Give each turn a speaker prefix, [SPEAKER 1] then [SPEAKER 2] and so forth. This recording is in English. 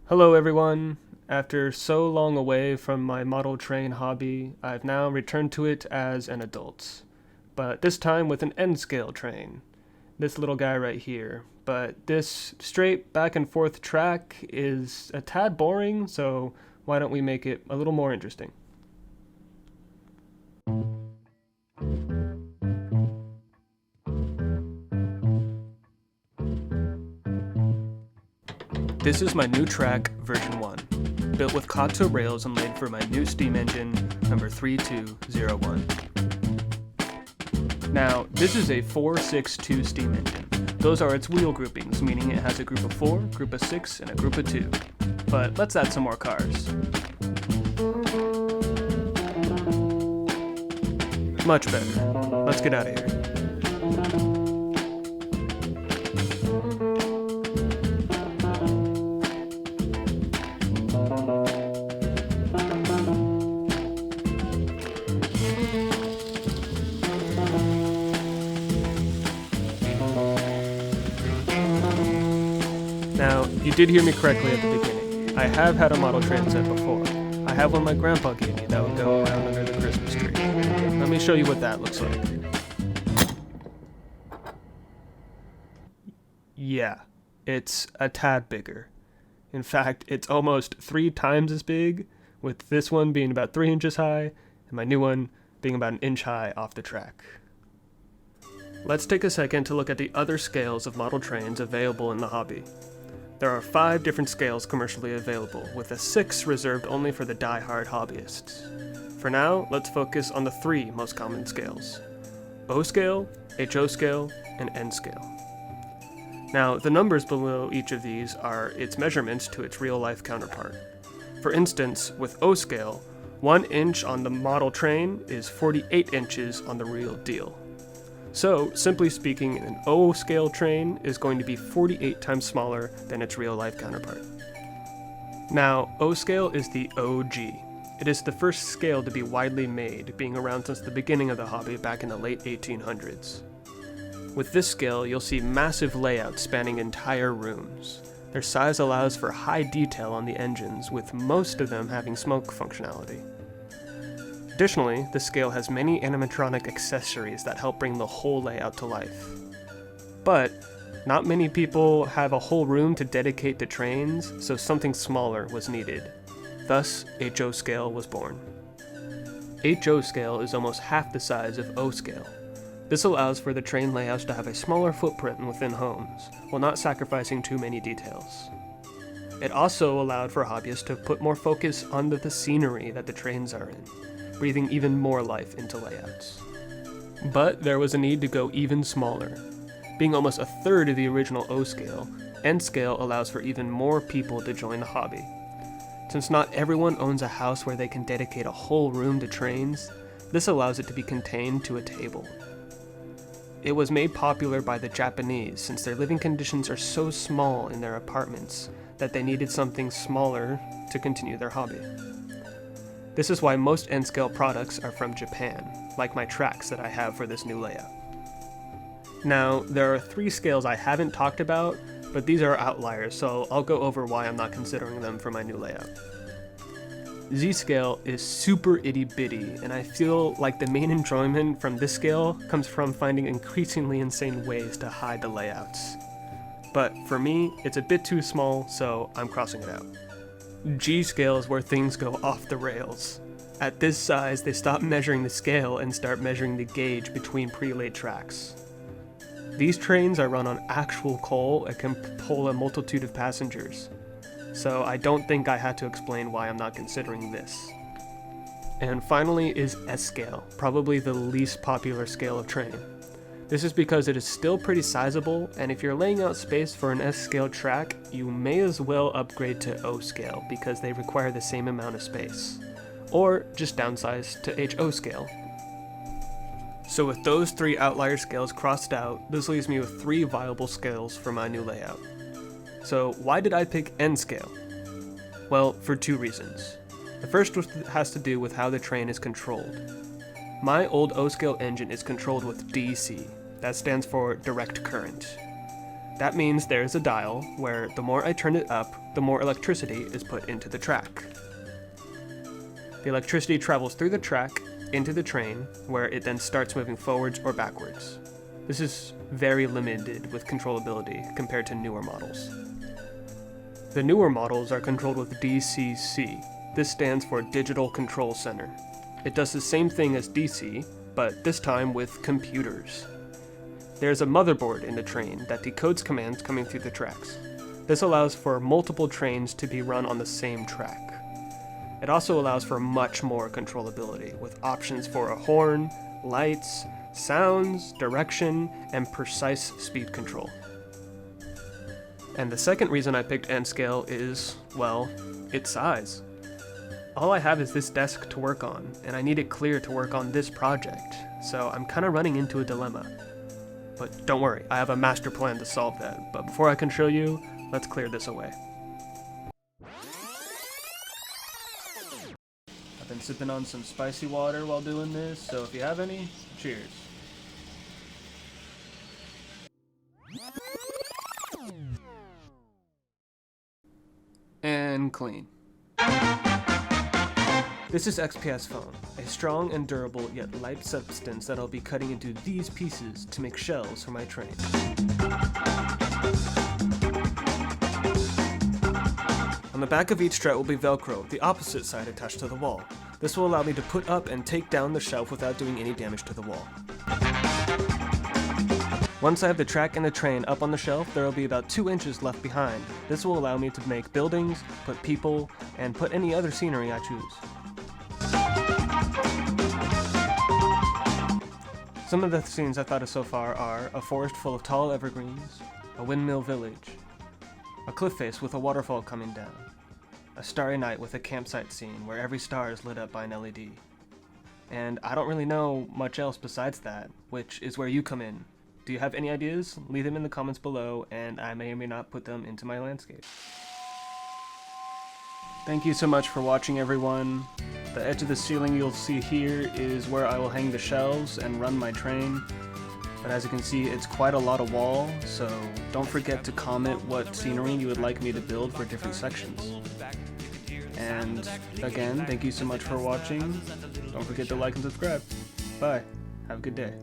[SPEAKER 1] Hello everyone! After so long away from my model train hobby, I've now returned to it as an adult. But this time with an N-Ncale train. This little guy right here. But this straight back and forth track is a tad boring, so why don't we make it a little more interesting? This is my new track, version 1, built with Koto rails and laid for my new steam engine, number 3201. Now, this is a 4-6-2 steam engine. Those are its wheel groupings, meaning it has a group of 4, group of 6, and a group of 2. But let's add some more cars. Much better. Let's get out of here. Now, you did hear me correctly at the beginning. I have had a model train set before. I have one my grandpa gave me that would go around under the Christmas tree. Let me show you what that looks like. Yeah, it's a tad bigger. In fact, it's almost 3 times as big, with this one being about 3 inches high, and my new one being about an inch high off the track. Let's take a second to look at the other scales of model trains available in the hobby. There are 5 different scales commercially available, with a 6th reserved only for the die-hard hobbyists. For now, let's focus on the 3 most common scales: O scale, HO scale, and N scale. Now, the numbers below each of these are its measurements to its real-life counterpart. For instance, with O scale, 1 inch on the model train is 48 inches on the real deal. So, simply speaking, an O scale train is going to be 48 times smaller than its real-life counterpart. Now, O scale is the OG. It is the first scale to be widely made, being around since the beginning of the hobby back in the late 1800s. With this scale, you'll see massive layouts spanning entire rooms. Their size allows for high detail on the engines, with most of them having smoke functionality. Additionally, the scale has many animatronic accessories that help bring the whole layout to life. But not many people have a whole room to dedicate to trains, so something smaller was needed. Thus, HO scale was born. HO scale is almost half the size of O scale. This allows for the train layouts to have a smaller footprint within homes, while not sacrificing too many details. It also allowed for hobbyists to put more focus on the scenery that the trains are in, breathing even more life into layouts. But there was a need to go even smaller. Being almost a third of the original O scale, N scale allows for even more people to join the hobby. Since not everyone owns a house where they can dedicate a whole room to trains, this allows it to be contained to a table. It was made popular by the Japanese since their living conditions are so small in their apartments that they needed something smaller to continue their hobby. This is why most N-Scale products are from Japan, like my tracks that I have for this new layout. Now, there are 3 scales I haven't talked about, but these are outliers, so I'll go over why I'm not considering them for my new layout. Z-scale is super itty-bitty, and I feel like the main enjoyment from this scale comes from finding increasingly insane ways to hide the layouts. But for me, it's a bit too small, so I'm crossing it out. G scale is where things go off the rails. At this size, they stop measuring the scale and start measuring the gauge between pre-laid tracks. These trains are run on actual coal and can pull a multitude of passengers, so I don't think I had to explain why I'm not considering this. And finally is S scale, probably the least popular scale of train. This is because it is still pretty sizable, and if you're laying out space for an S-scale track, you may as well upgrade to O-scale because they require the same amount of space. Or just downsize to HO scale. So with those 3 outlier scales crossed out, this leaves me with 3 viable scales for my new layout. So why did I pick N-scale? Well, for 2 reasons. The first has to do with how the train is controlled. My old O-scale engine is controlled with DC. That stands for direct current. That means there's a dial where the more I turn it up, the more electricity is put into the track. The electricity travels through the track into the train, where it then starts moving forwards or backwards. This is very limited with controllability compared to newer models. The newer models are controlled with DCC. This stands for Digital Control Center. It does the same thing as DC, but this time with computers. There's a motherboard in the train that decodes commands coming through the tracks. This allows for multiple trains to be run on the same track. It also allows for much more controllability, with options for a horn, lights, sounds, direction, and precise speed control. And the second reason I picked N-Ncale is, well, its size. All I have is this desk to work on, and I need it clear to work on this project, so I'm kinda running into a dilemma. But don't worry, I have a master plan to solve that, but before I can show you, let's clear this away. I've been sipping on some spicy water while doing this, so if you have any, cheers. And clean. This is XPS foam, a strong and durable yet light substance that I'll be cutting into these pieces to make shells for my train. On the back of each strut will be Velcro, the opposite side attached to the wall. This will allow me to put up and take down the shelf without doing any damage to the wall. Once I have the track and the train up on the shelf, there will be about 2 inches left behind. This will allow me to make buildings, put people, and put any other scenery I choose. Some of the scenes I thought of so far are a forest full of tall evergreens, a windmill village, a cliff face with a waterfall coming down, a starry night with a campsite scene where every star is lit up by an LED. And I don't really know much else besides that, which is where you come in. Do you have any ideas? Leave them in the comments below, and I may or may not put them into my landscape. Thank you so much for watching, everyone. The edge of the ceiling you'll see here is where I will hang the shelves and run my train. But as you can see, it's quite a lot of wall, so don't forget to comment what scenery you would like me to build for different sections. And again, thank you so much for watching. Don't forget to like and subscribe. Bye. Have a good day.